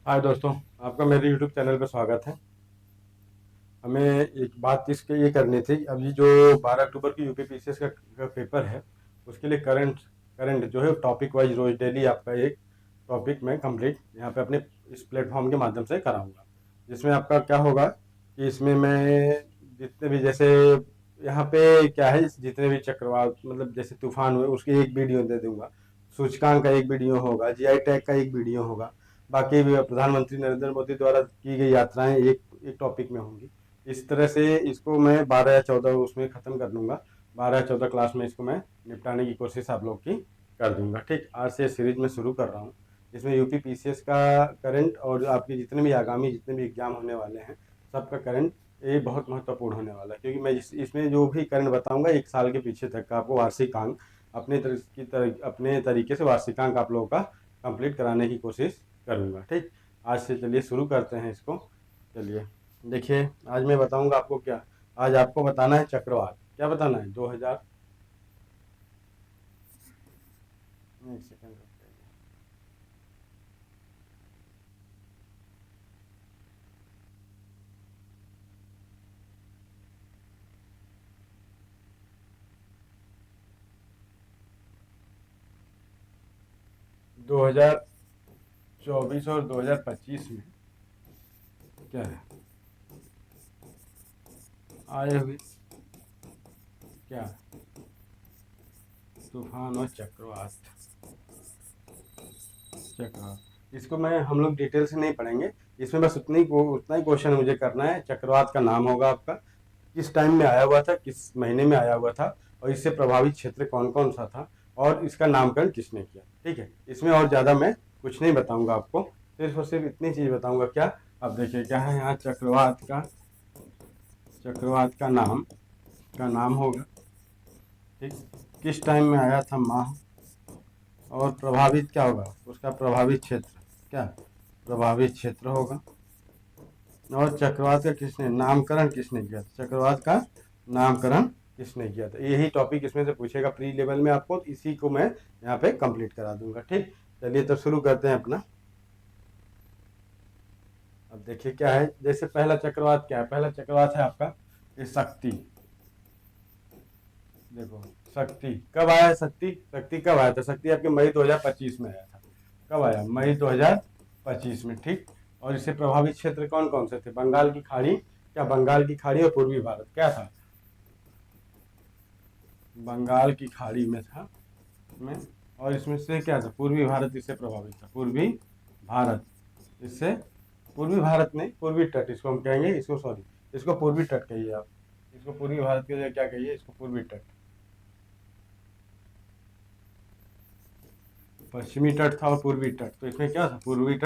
हाय दोस्तों, आपका मेरे यूट्यूब चैनल पर स्वागत है। हमें एक बात इसके ये करनी थी। अभी जो 12 अक्टूबर की यूपीपीसीएस का पेपर है, उसके लिए करंट करंट जो है टॉपिक वाइज रोज डेली आपका एक टॉपिक मैं कंप्लीट यहाँ पे अपने इस प्लेटफॉर्म के माध्यम से कराऊंगा। जिसमें आपका क्या होगा कि इसमें मैं जितने भी जैसे यहाँ पे क्या है, जितने भी चक्रवात मतलब जैसे तूफान हुए उसकी एक वीडियो दे दूंगा। सूचकांक का एक वीडियो होगा, जीआई टैग का एक वीडियो होगा। बाकी भी प्रधानमंत्री नरेंद्र मोदी द्वारा की गई यात्राएं एक एक टॉपिक में होंगी। इस तरह से इसको मैं 12 या 14 उसमें ख़त्म कर दूंगा। 12 या 14 क्लास में इसको मैं निपटाने की कोशिश आप लोग की कर दूंगा। ठीक, आज से सीरीज में शुरू कर रहा हूँ। इसमें यूपी पीसीएस का करंट और आपके जितने भी आगामी जितने भी एग्जाम होने वाले हैं, सबका करंट ये बहुत महत्वपूर्ण होने वाला है। क्योंकि मैं इसमें जो भी करंट बताऊंगा 1 साल के पीछे तक का आपको वार्षिकांक अपने तरीके से वार्षिकांक आप लोगों का कंप्लीट कराने की कोशिश करूँगा। ठीक, आज से चलिए शुरू करते हैं इसको। चलिए देखिए, आज मैं बताऊंगा आपको क्या। आज आपको बताना है चक्रवात। क्या बताना है? 2000, एक सेकंड रुक जाइए। 2024 और 2025 में क्या है आए हुए, क्या तूफान और चक्रवात। चक्रवात इसको मैं हम लोग डिटेल से नहीं पढ़ेंगे। इसमें बस उतना ही क्वेश्चन मुझे करना है। चक्रवात का नाम होगा आपका, किस टाइम में आया हुआ था, किस महीने में आया हुआ था, और इससे प्रभावित क्षेत्र कौन कौन सा था, और इसका नामकरण किसने किया। ठीक है, इसमें और ज़्यादा मैं कुछ नहीं बताऊंगा आपको। सिर्फ और सिर्फ इतनी चीज़ बताऊंगा। क्या अब देखिए क्या है यहाँ, चक्रवात का नाम होगा। ठीक, किस टाइम में आया था माह, और प्रभावित क्या होगा उसका प्रभावित क्षेत्र, क्या प्रभावित क्षेत्र होगा। और चक्रवात का किसने नामकरण किसने किया था, चक्रवात का नामकरण किसने किया था। यही टॉपिक इसमें से पूछेगा प्री लेवल में आपको, तो इसी को मैं यहाँ पे कंप्लीट करा दूंगा। ठीक, चलिए तो शुरू करते हैं अपना। अब देखिए क्या है, जैसे पहला चक्रवात क्या है, पहला चक्रवात है आपका ये शक्ति। देखो शक्ति कब आया है, शक्ति कब आया था, शक्ति आपके मई 2025 में आया था। कब आया, मई 2025 में। ठीक, और इससे प्रभावित क्षेत्र कौन कौन से थे, बंगाल की खाड़ी, क्या बंगाल की खाड़ी और पूर्वी भारत, क्या था बंगाल की खाड़ी में था में। और इसमें से क्या था, पूर्वी भारत इससे प्रभावित था, पूर्वी भारत इससे, पूर्वी भारत नहीं, पूर्वी तट इसको हम कहेंगे, इसको सॉरी, इसको पूर्वी तट कहिए आप। इसको पूर्वी भारत के लिए क्या कहिए, इसको पूर्वी तट। पश्चिमी तट था और पूर्वी तट, तो इसमें क्या था, पूर्वी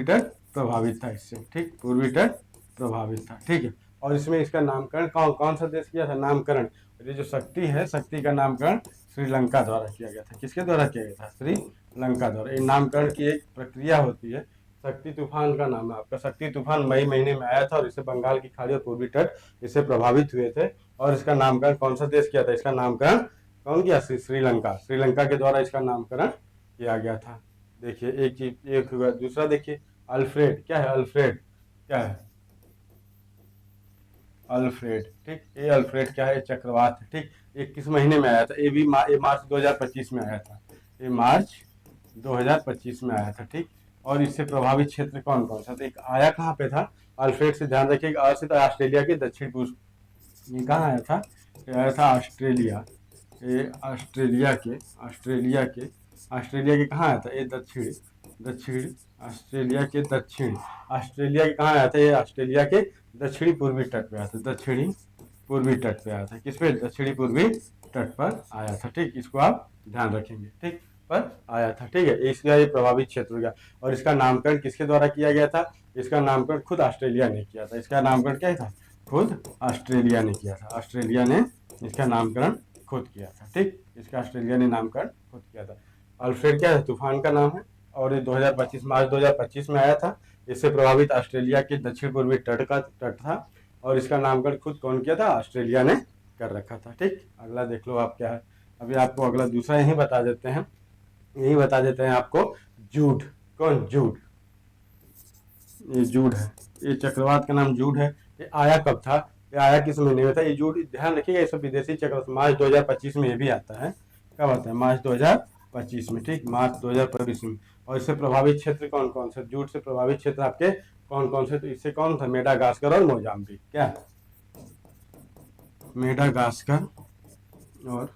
तट प्रभावित था इससे। ठीक, पूर्वी तट प्रभावित था। ठीक है, और इसमें इसका नामकरण कौन कौन सा देश किया था, नामकरण। ये जो शक्ति है, शक्ति का नामकरण श्रीलंका द्वारा किया गया था। किसके द्वारा किया गया था, श्रीलंका द्वारा। ये नामकरण की एक प्रक्रिया होती है। शक्ति तूफान का नाम है आपका, शक्ति तूफान मई महीने में आया था, और इससे बंगाल की खाड़ी और पूर्वी तट इससे प्रभावित हुए थे। और इसका नामकरण कौन सा देश किया था, इसका नामकरण कौन किया, श्रीलंका, श्रीलंका के द्वारा इसका नामकरण किया गया था। देखिए एक चीज एक हुआ, दूसरा देखिए अल्फ्रेड, क्या है अल्फ्रेड, क्या है अल्फ्रेड। ठीक, ये अल्फ्रेड क्या है, चक्रवात है। ठीक, ये किस महीने में आया था, ये मार्च 2025 में आया था। ये मार्च 2025 में आया था। ठीक, और इससे प्रभावित क्षेत्र कौन कौन सा था, एक आया कहाँ पे था अल्फ्रेड से, ध्यान रखिएगा। और से तो ऑस्ट्रेलिया के दक्षिण पूर्व, ये कहाँ आया था, ये आया था ऑस्ट्रेलिया। ये ऑस्ट्रेलिया के कहाँ आया था, ये दक्षिण दक्षिण ऑस्ट्रेलिया के दक्षिण, ऑस्ट्रेलिया के कहाँ आया था, ये ऑस्ट्रेलिया के दक्षिणी पूर्वी तट पे आया था, दक्षिणी पूर्वी तट पे आया था। किस पे, दक्षिणी पूर्वी तट पर आया था। ठीक, इसको आप ध्यान रखेंगे। ठीक, पर आया था। ठीक है, इसका ये प्रभावित क्षेत्र हो गया। और इसका नामकरण किसके द्वारा किया गया था, इसका नामकरण खुद ऑस्ट्रेलिया ने किया था। इसका नामकरण क्या था, खुद ऑस्ट्रेलिया ने किया था। ऑस्ट्रेलिया ने इसका नामकरण खुद किया था। ठीक, इसका ऑस्ट्रेलिया ने नामकरण खुद किया था। अल्फ्रेड क्या है, तूफान का नाम है, और ये 2025 मार्च 2025 में आया था। इससे प्रभावित ऑस्ट्रेलिया के दक्षिण पूर्वी तट था, और इसका नामकरण खुद कौन किया था, ऑस्ट्रेलिया ने कर रखा था। ठीक, अगला देख लो आप क्या है। अभी आपको अगला दूसरा यही बता देते हैं आपको। जूट, कौन, जूट, ये जूड है, ये चक्रवात का नाम जूड है। ये आया कब था, ये आया किस महीने में था? ये जूड, ध्यान रखिएगा, ये सब विदेशी चक्रवात मार्च 2025 में ये भी आता है। कब आता है? मार्च 2025 में, ठीक, मार्च 2025 में। और इससे प्रभावित क्षेत्र कौन कौन से? जूड से प्रभावित क्षेत्र आपके कौन कौन से? तो इससे कौन था? मेडागास्कर और मोजाम्बिक। क्या? मेडागास्कर और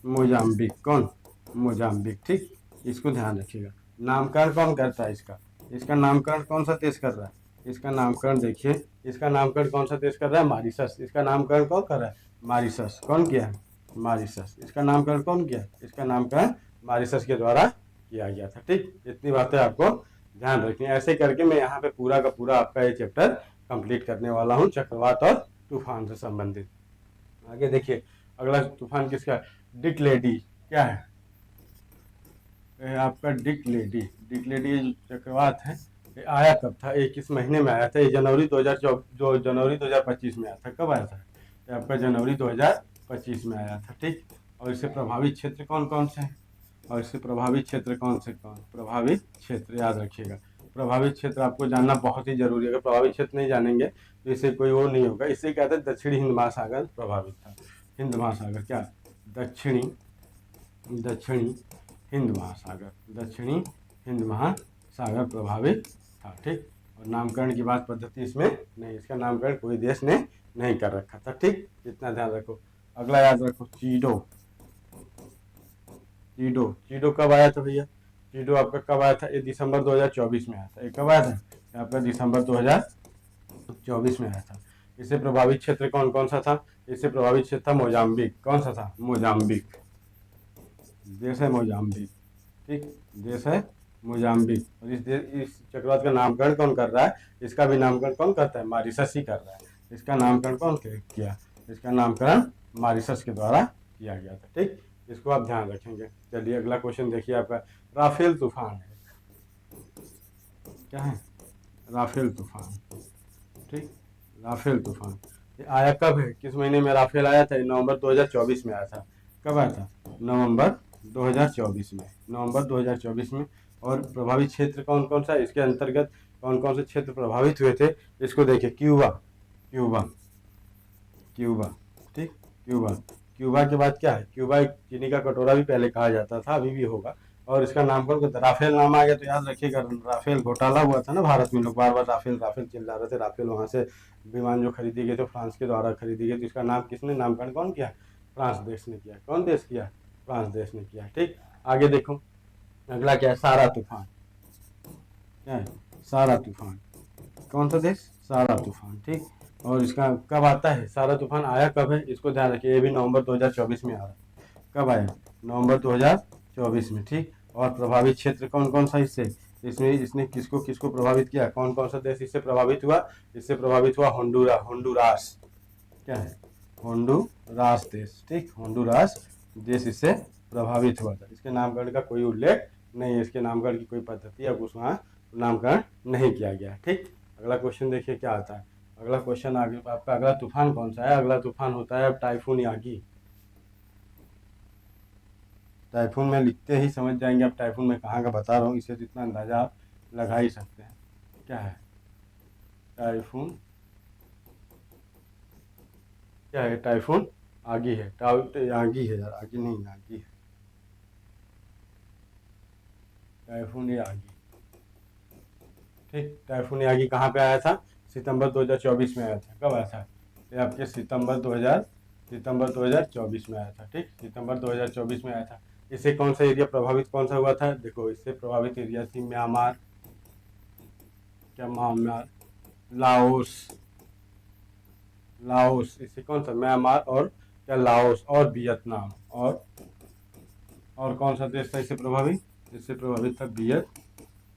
मोजाम्बिक। कौन? मोजाम्बिक, ठीक। इसको ध्यान रखिएगा। नामकरण कौन करता है इसका? इसका नामकरण कौन सा देश कर रहा है? इसका नामकरण देखिए, इसका नामकरण कौन सा देश कर रहा है? मॉरिशस। इसका नामकरण कौन कर रहा है? मॉरिशस। कौन किया है? मॉरिशस। इसका नामकरण कौन किया है? इसका नामकरण मॉरिशस के द्वारा किया गया था, ठीक। इतनी बातें आपको ध्यान रखनी है। ऐसे करके मैं यहाँ पे पूरा का पूरा आपका ये चैप्टर कंप्लीट करने वाला हूँ, चक्रवात और तूफान से संबंधित। आगे देखिए, अगला तूफान किसका है? Dick lady. क्या है? आपका डिक लेडी। डिक लेडी ये जो चक्रवात है, ये आया कब था? ये किस महीने में आया था? ये जनवरी 2024, जो जनवरी 2025 में आया था। कब आया था? ये आपका जनवरी 2025 में आया था, ठीक। और इससे प्रभावित क्षेत्र कौन कौन से हैं? और इससे प्रभावित क्षेत्र कौन से? कौन प्रभावित क्षेत्र? याद रखिएगा, प्रभावित क्षेत्र आपको जानना बहुत ही जरूरी है। अगर प्रभावित क्षेत्र नहीं जानेंगे तो इससे कोई वो नहीं होगा। इससे क्या था? दक्षिणी हिंद महासागर प्रभावित था। हिंद महासागर, क्या? दक्षिणी दक्षिणी हिंद महासागर, दक्षिणी हिंद महासागर प्रभावित था, ठीक। और नामकरण की बात पद्धति इसमें नहीं, इसका नामकरण कोई देश ने नहीं कर रखा था, ठीक। इतना ध्यान रखो। अगला याद रखो, चीडो। चीडो, चीडो कब आया था भैया? चीडो आपका कब आया था? ये दिसंबर 2024 में आया था। ये कब आया था? ये आपका दिसंबर 2024 में आया था। इससे प्रभावित क्षेत्र कौन कौन सा था? इससे प्रभावित क्षेत्र था मोजाम्बिक। कौन सा था? मोजाम्बिक। देश है मोजाम्बिक, ठीक। देश है मोजाम्बिक। और इस चक्रवात का नामकरण कौन कर रहा है? इसका भी नामकरण कौन करता है? मॉरिशस ही कर रहा है। इसका नामकरण कौन किया? इसका नामकरण मॉरिशस के द्वारा किया गया था, ठीक। इसको आप ध्यान रखेंगे। चलिए अगला क्वेश्चन देखिए आपका, राफेल तूफान है। क्या है? राफेल तूफान, ठीक। राफेल तूफान ये आया कब है? किस महीने में राफेल आया था? नवंबर 2024 में आया था। कब आया था? नवंबर 2024 में, नवंबर 2024 में। और प्रभावित क्षेत्र कौन कौन सा? इसके अंतर्गत कौन कौन से क्षेत्र प्रभावित हुए थे? इसको देखिए, क्यूबा, क्यूबा, क्यूबा, ठीक। क्यूबा, क्यूबा के बाद क्या है? क्यूबा एक चीनी का कटोरा भी पहले कहा जाता था, अभी भी होगा। और इसका नामकरण राफेल नाम आ गया तो याद रखिएगा, राफेल घोटाला हुआ था ना भारत में, लोग बार बार राफेल राफेल चिल्ला रहे थे। राफेल वहां से विमान जो खरीदी गई तो फ्रांस के द्वारा खरीदी गई, तो इसका नाम किसने, नामकरण कौन किया? फ्रांस देश ने किया। कौन देश किया? फ्रांस देश ने किया, ठीक। आगे देखो, अगला क्या है? सारा तूफान। क्या है? सारा तूफान। कौन सा देश? सारा तूफान, ठीक। और इसका कब आता है? सारा तूफान आया कब है? इसको ध्यान रखिए, ये भी नवंबर 2024 में आ रहा है। कब आया? नवंबर 2024 में, ठीक। और प्रभावित क्षेत्र कौन कौन सा इससे? इसमें इसने किसको किसको प्रभावित किया? कौन कौन सा देश इससे प्रभावित हुआ? इससे प्रभावित हुआ होंडुरास। क्या है? होंडुरास देश, ठीक। होंडुरास देश इससे प्रभावित हुआ था। इसके नामकरण का कोई उल्लेख नहीं है, इसके नामकरण की कोई पद्धति या कुछ वहाँ नामकरण नहीं किया गया, ठीक। अगला क्वेश्चन देखिए क्या आता है। अगला क्वेश्चन आगे आपका, अगला तूफान कौन सा है? अगला तूफान होता है अब टाइफून यागी। टाइफून में लिखते ही समझ जाएंगे आप टाइफून में कहाँ का बता रहा हूँ, इसे तो इतना अंदाजा आप लगा ही सकते हैं। क्या है? टाइफून क्या है? टाइफून आगी है। आगी है यार, आगी नहीं, आगी है। टाइफून यागी, ठीक। टाइफून यागी कहाँ पे आया था? सितंबर 2024 में आया था। कब आया था? ये आपके सितंबर 2024 में आया था, ठीक। सितंबर 2024 में आया था। इससे कौन सा एरिया प्रभावित, कौन सा हुआ था? देखो, इससे प्रभावित एरिया थी म्यांमार। क्या? Myanmar, Laos, Laos. इससे कौन सा? म्यांमार और क्या? लाओस और वियतनाम। और कौन सा देश था इससे प्रभावित? इससे प्रभावित था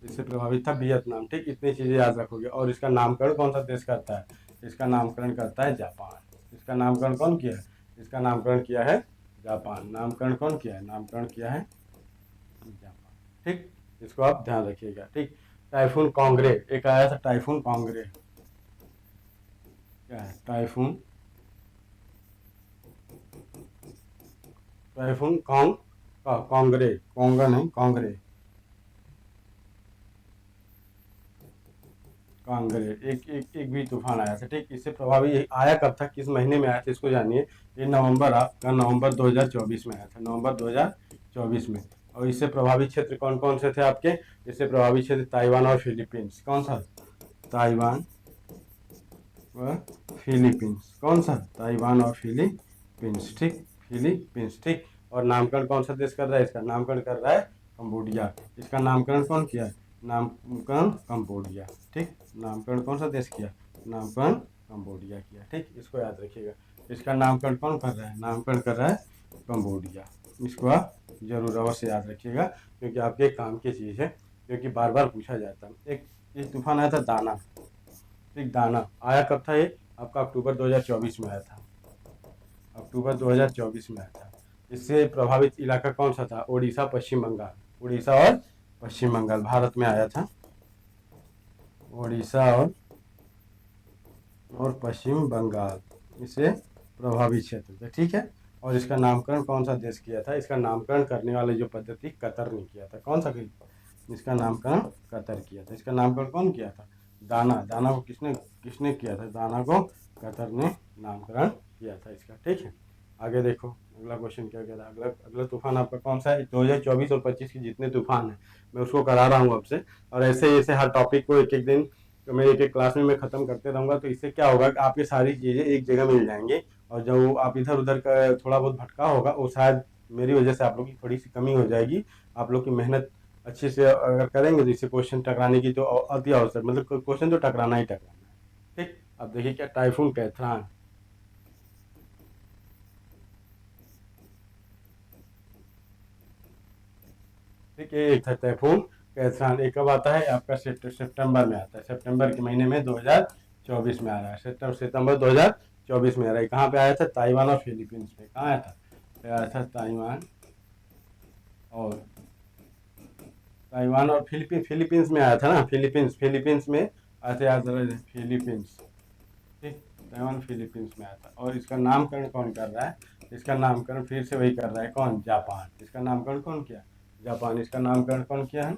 इससे प्रभावित था वियतनाम, ठीक। इतनी चीजें याद रखोगे। और इसका नामकरण कौन सा देश करता है? इसका नामकरण करता है जापान। इसका नामकरण कौन किया है? इसका नामकरण किया है जापान। नामकरण कौन किया है? नामकरण किया है जापान, ठीक। इसको आप ध्यान रखिएगा, ठीक। टाइफून कांगरे एक आया था, टाइफून कांगरे। क्या है? टाइफून, टाइफून कांगरे, कोंगा नहीं, कांगरे। कांगड़े, एक भी तूफान आया था। ठीक, इससे प्रभावी आया कब था, किस महीने में आया था, इसको जानिए। ये नवंबर 2024 में आया था, नवंबर 2024 में। और इससे प्रभावित क्षेत्र कौन कौन से थे आपके? इससे प्रभावित क्षेत्र ताइवान और फिलीपींस। कौन सा? ताइवान व फिलीपींस। कौन सा? ताइवान और फिलीपींस। ठीक, फिलीपींस। ठीक, और नामकरण कौन सा देश कर रहा है? इसका नामकरण कर रहा है कंबोडिया। इसका नामकरण कौन किया है? नामकरण कंबोडिया। ठीक, नामकरण कौन सा देश किया? नामकरण कंबोडिया किया। ठीक, इसको याद रखिएगा। इसका नामकरण कौन कर रहा है? नामकरण कर रहा है कंबोडिया। इसको आप जरूर अवश्य याद रखिएगा, क्योंकि आपके काम की चीज़ है, क्योंकि बार बार पूछा जाता है। एक तूफान आया था दाना। ठीक, दाना आया कब था? ये आपका अक्टूबर 2024 में आया था, अक्टूबर 2024 में आया था। इससे प्रभावित इलाका कौन सा था? उड़ीसा, पश्चिम बंगाल। उड़ीसा और पश्चिम बंगाल भारत में आया था। उड़ीसा और पश्चिम बंगाल इससे प्रभावित क्षेत्र थे। ठीक है, और इसका नामकरण कौन सा देश किया था? इसका नामकरण करने वाले जो पद्धति कतर ने किया था। कौन सा? इसका नामकरण कतर किया था। इसका नामकरण कौन किया था? दाना। दाना को किसने किसने किया था? दाना को कतर ने नामकरण किया था इसका। ठीक है, आगे देखो अगला क्वेश्चन क्या कहता है। अगला अगला तूफान आपका कौन सा है? 2024 और 25 के जितने तूफान हैं मैं उसको करा रहा हूँ आपसे, और ऐसे ऐसे हर टॉपिक को एक एक दिन तो मैं एक एक क्लास में मैं खत्म करते रहूंगा। तो इससे क्या होगा कि आपकी सारी चीज़ें एक जगह मिल जाएंगी, और जो आप इधर उधर का थोड़ा बहुत भटका होगा वो शायद मेरी वजह से आप लोग की थोड़ी सी कमी हो जाएगी। आप लोग की मेहनत अच्छे से अगर करेंगे तो इससे क्वेश्चन टकराने की तो अति आवश्यक, मतलब क्वेश्चन तो टकराना ही टकराना है। ठीक, अब देखिए क्या टाइफून कैथरान। ठीक है, एक था टाइफून कैथरान। एक कब आता है? आपका सितंबर में आता है, सितंबर के महीने में 2024 में आ रहा है। सितंबर 2024 में आ रहा है। कहाँ पे आया था? ताइवान और फिलीपींस में। कहाँ आया था? आया था और ताइवान और फिलीपींस में आया था ना। फिलीपींस में आया था, याद रहे, फिलीपींस। ठीक, ताइवान फिलीपींस में आया था। और इसका नामकरण कौन कर रहा है? इसका नामकरण फिर से वही कर रहा है। कौन? जापान। इसका नामकरण कौन किया? जापान। इसका नामकरण कौन किया है?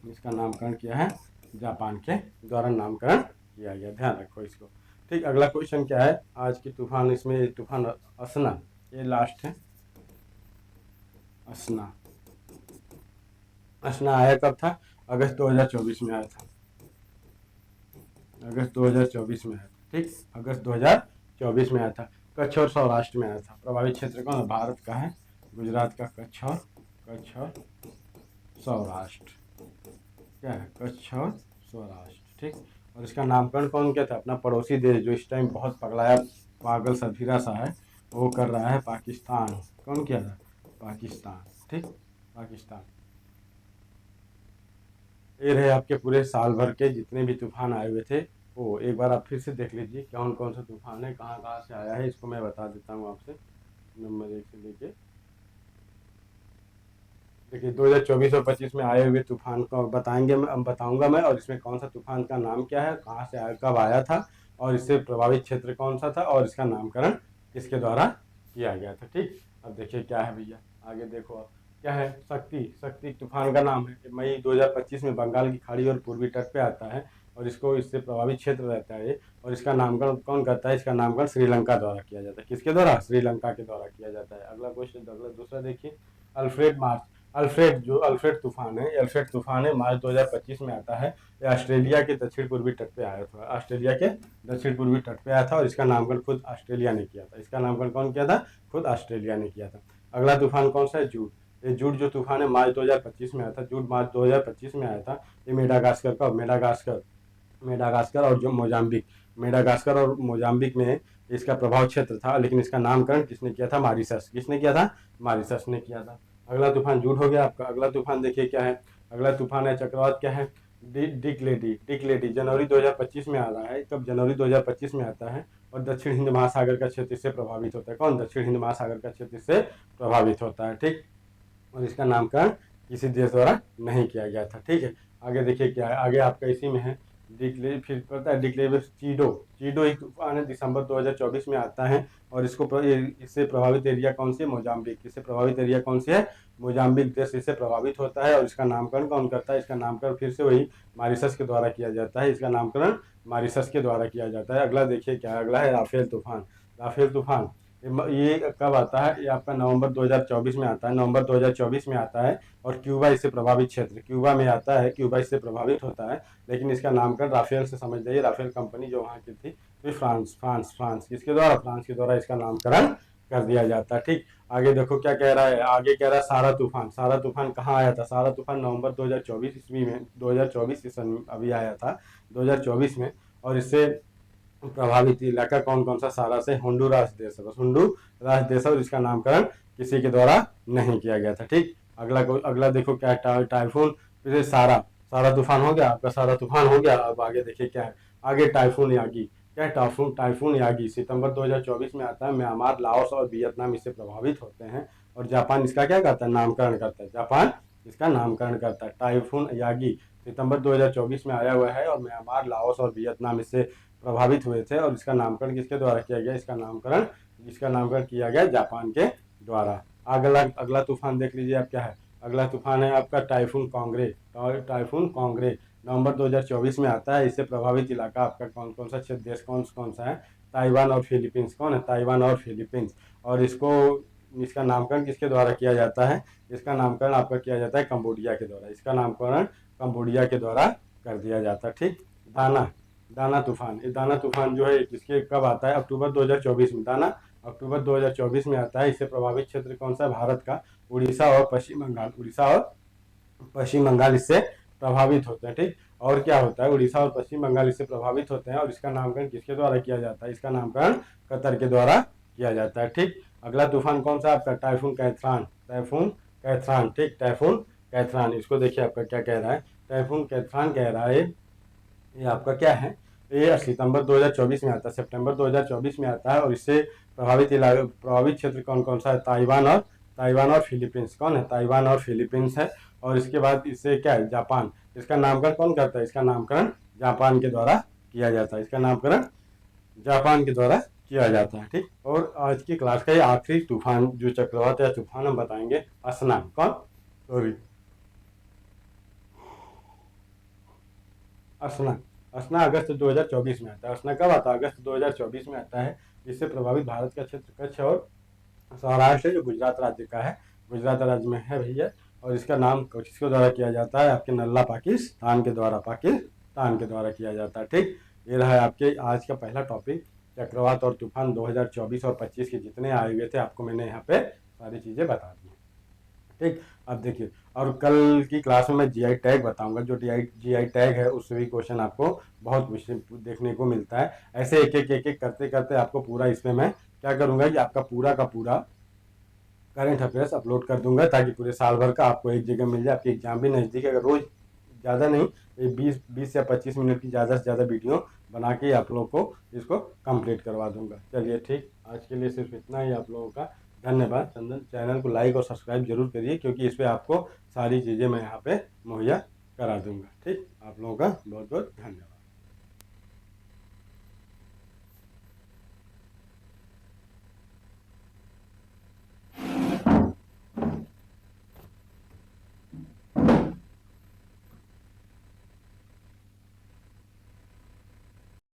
इसका नामकरण किया है जापान के द्वारा नामकरण किया गया। ध्यान रखो इसको। ठीक, अगला क्वेश्चन क्या है आज की तूफान? इसमें तूफान असना, ये लास्ट है। असना, असना आया कब था? अगस्त 2024 में आया था, अगस्त 2024 में आया था। ठीक, अगस्त 2024 में आया था। कच्छ और सौराष्ट्र में आया था। प्रभावित क्षेत्र कौन है? भारत का है, गुजरात का कच्छ और सौराष्ट्र। क्या है? कच्छ और सौराष्ट्र। ठीक, और इसका नामकरण कौन किया था? अपना पड़ोसी देश जो इस टाइम बहुत पगलाया पागल सधीरा सा है वो कर रहा है, पाकिस्तान। कौन किया था? पाकिस्तान। ठीक, पाकिस्तान। ये रहे आपके पूरे साल भर के जितने भी तूफान आए हुए थे, वो एक बार आप फिर से देख लीजिए कौन कौन सा तूफान है, कहाँ कहाँ से आया है। इसको मैं बता देता हूँ आपसे, नंबर 1 से लेके। देखिए 2024 और 25 में आए हुए तूफान को बताऊंगा मैं, और इसमें कौन सा तूफान का नाम क्या है, कहाँ से आया, कब आया था, और इससे प्रभावित क्षेत्र कौन सा था, और इसका नामकरण किसके द्वारा किया गया था। ठीक, अब देखिए क्या है भैया, आगे देखो आप क्या है। शक्ति तूफान का नाम है। मई 2025 में बंगाल की खाड़ी और पूर्वी तट पे आता है, और इसको इससे प्रभावित क्षेत्र रहता है। और इसका नामकरण कौन करता है? इसका नामकरण श्रीलंका द्वारा किया जाता है। किसके द्वारा? श्रीलंका के द्वारा किया जाता है। अगला क्वेश्चन, अगला दूसरा देखिए। अल्फ्रेड मार्च। अल्फ्रेड तूफान है, अल्फ्रेड तूफान है, मार्च 2025 में आता है। ये ऑस्ट्रेलिया के दक्षिण पूर्वी तट पे आया था, ऑस्ट्रेलिया के दक्षिण पूर्वी तट पे आया था, और इसका नामकरण खुद ऑस्ट्रेलिया ने किया था। इसका नामकरण कौन किया था? खुद ऑस्ट्रेलिया ने किया था। अगला तूफान कौन सा है? जूट। ये जूट जो तूफान है मार्च 2025 में आया था, जूट मार्च 2025 में आया था। ये मेडागास्कर और जो मेडागास्कर और मोजाम्बिक में इसका प्रभाव क्षेत्र था, लेकिन इसका नामकरण किसने किया था? मॉरिशस। किसने किया था? मॉरिशस ने किया था। अगला तूफान जूट हो गया आपका। अगला तूफान देखिए क्या है। अगला तूफान है चक्रवात। क्या है? डिक लेडी जनवरी 2025 में आ रहा है। कब? जनवरी 2025 में आता है, और दक्षिण हिंद महासागर का क्षेत्र इससे प्रभावित होता है। कौन? दक्षिण हिंद महासागर का क्षेत्र इससे प्रभावित होता है। ठीक, और इसका नामकरण किसी देश द्वारा नहीं किया गया था। ठीक है, आगे देखिए क्या है। आगे आपका इसी में है फिर पता है डिक्लेरेटिव चीडो। चीडो एक तूफान है, दिसंबर 2024 में आता है। और इससे प्रभावित एरिया कौन सी है? मोजाम्बिक। इससे प्रभावित एरिया कौन सी है? मोजाम्बिक देश इससे प्रभावित होता है। और इसका नामकरण कौन करता है? इसका नामकरण फिर से वही मॉरिशस के द्वारा किया जाता है। इसका नामकरण मॉरिशस के द्वारा किया जाता है। अगला देखिए क्या है, अगला है राफेल तूफान। राफेल तूफान ये कब आता है? ये आपका नवंबर 2024 में आता है, नवंबर 2024 में आता है। और क्यूबा इससे प्रभावित क्षेत्र, क्यूबा में आता है, क्यूबा इससे प्रभावित होता है। लेकिन इसका नामकरण राफेल से समझ जाइए, राफेल कंपनी जो वहाँ की थी, तो फ्रांस फ्रांस फ्रांस किसके द्वारा? फ्रांस के द्वारा इसका नामकरण कर दिया जाता है। ठीक, आगे देखो क्या कह रहा है, आगे कह रहा है सारा तूफान। सारा तूफान कहाँ आया था? सारा तूफान नवंबर 2024 ईस्वी में, 2024 सन अभी आया था 2024 में। और इससे प्रभावित इलाका कौन कौन सा सारा से? होंडुरास देश है, बस होंडुरास देश है। और इसका नामकरण किसी के द्वारा नहीं किया गया था। ठीक, अगला देखो क्या है, टाइफून। फिर सारा सारा तूफान हो गया आपका, सारा तूफान हो गया। अब आगे देखिए क्या है, आगे टाइफून यागी। क्या है? टाइफून यागी सितंबर 2024 में आता है। म्यांमार, लाओस और वियतनाम इससे प्रभावित होते हैं। और जापान इसका क्या करता है? नामकरण करता है। जापान इसका नामकरण करता है। टाइफून यागी सितंबर 2024 में आया हुआ है। और म्यांमार, लाओस और वियतनाम इससे प्रभावित हुए थे। और इसका नामकरण किसके द्वारा किया गया? इसका नामकरण किया गया जापान के द्वारा। अगला अगला तूफान देख लीजिए आप क्या है। अगला तूफान है आपका टाइफून कांगड़े। टाइफून कांगड़े नवंबर 2024 में आता है। इससे प्रभावित इलाका आपका कौन कौन सा क्षेत्र, देश कौन कौन सा है? ताइवान और फिलीपींस। कौन है? ताइवान और फिलीपींस। और इसका नामकरण किसके द्वारा किया जाता है? इसका नामकरण आपका किया जाता है कंबोडिया के द्वारा। इसका नामकरण कंबोडिया के द्वारा कर दिया जाता है। ठीक, दाना दाना तूफान। ये दाना तूफान जो है किसके कब आता है? अक्टूबर 2024 में। दाना अक्टूबर 2024 में आता है। इससे प्रभावित क्षेत्र कौन सा? भारत का उड़ीसा और पश्चिम बंगाल। उड़ीसा और पश्चिम बंगाल इससे प्रभावित होते हैं। ठीक, और क्या होता है? उड़ीसा और पश्चिम बंगाल इससे प्रभावित होते हैं। और इसका नामकरण किसके द्वारा किया जाता है? इसका नामकरण कतर के द्वारा किया जाता है। ठीक, अगला तूफान कौन सा आपका? टाइफून कैथरान। टाइफून कैथरान। ठीक, टाइफून कैथरान। इसको देखिए आपका क्या कह रहा है, टाइफून कैथरान कह रहा है। ये आपका क्या है? ये सितंबर 2024 में आता है, सितंबर 2024 में आता है। और इससे प्रभावित क्षेत्र कौन कौन सा है? ताइवान और फिलीपींस। कौन है? ताइवान और फिलीपींस है। और इसके बाद इससे क्या है? जापान। इसका नामकरण कौन करता है? इसका नामकरण जापान के द्वारा किया जाता है। इसका नामकरण जापान के द्वारा किया जाता है। ठीक, और आज की क्लास का ये आखिरी तूफान जो चक्रवात या तूफान हम बताएंगे, असना। कौन? सॉरी, असना। असना अगस्त 2024 में आता है। असना कब आता है? अगस्त 2024 में आता है। इससे प्रभावित भारत का क्षेत्र कच्छ और सौराष्ट्र, जो गुजरात राज्य का है, गुजरात राज्य में है भैया। और इसका नाम किसके द्वारा किया जाता है? आपके नल्ला पाकिस्तान के द्वारा, पाकिस्तान के द्वारा किया जाता है। ठीक, ये रहा आपके आज का पहला टॉपिक, चक्रवात और तूफान 2024 और 25 के जितने आए हुए थे, आपको मैंने यहाँ पे सारी चीज़ें बता दी। ठीक, अब देखिए, और कल की क्लास में मैं जीआई टैग बताऊंगा। जो जीआई टैग है उससे भी क्वेश्चन आपको बहुत देखने को मिलता है। ऐसे एक एक करते करते आपको पूरा इसमें मैं क्या करूंगा कि आपका पूरा का पूरा करंट अफेयर्स अपलोड कर दूंगा, ताकि पूरे साल भर का आपको एक जगह मिल जाए। आपकी एग्जाम भी नज़दीक है। अगर रोज ज़्यादा नहीं, ये 20 या 25 मिनट की ज़्यादा से ज़्यादा वीडियो बना के आप लोगों को इसको कंप्लीट करवा दूंगा। चलिए ठीक, आज के लिए सिर्फ इतना ही आप लोगों का धन्यवाद। चंदन चैनल को लाइक और सब्सक्राइब जरूर करिए, क्योंकि इस पर आपको सारी चीज़ें मैं यहाँ पे मुहैया करा दूंगा। ठीक, आप लोगों का बहुत बहुत धन्यवाद।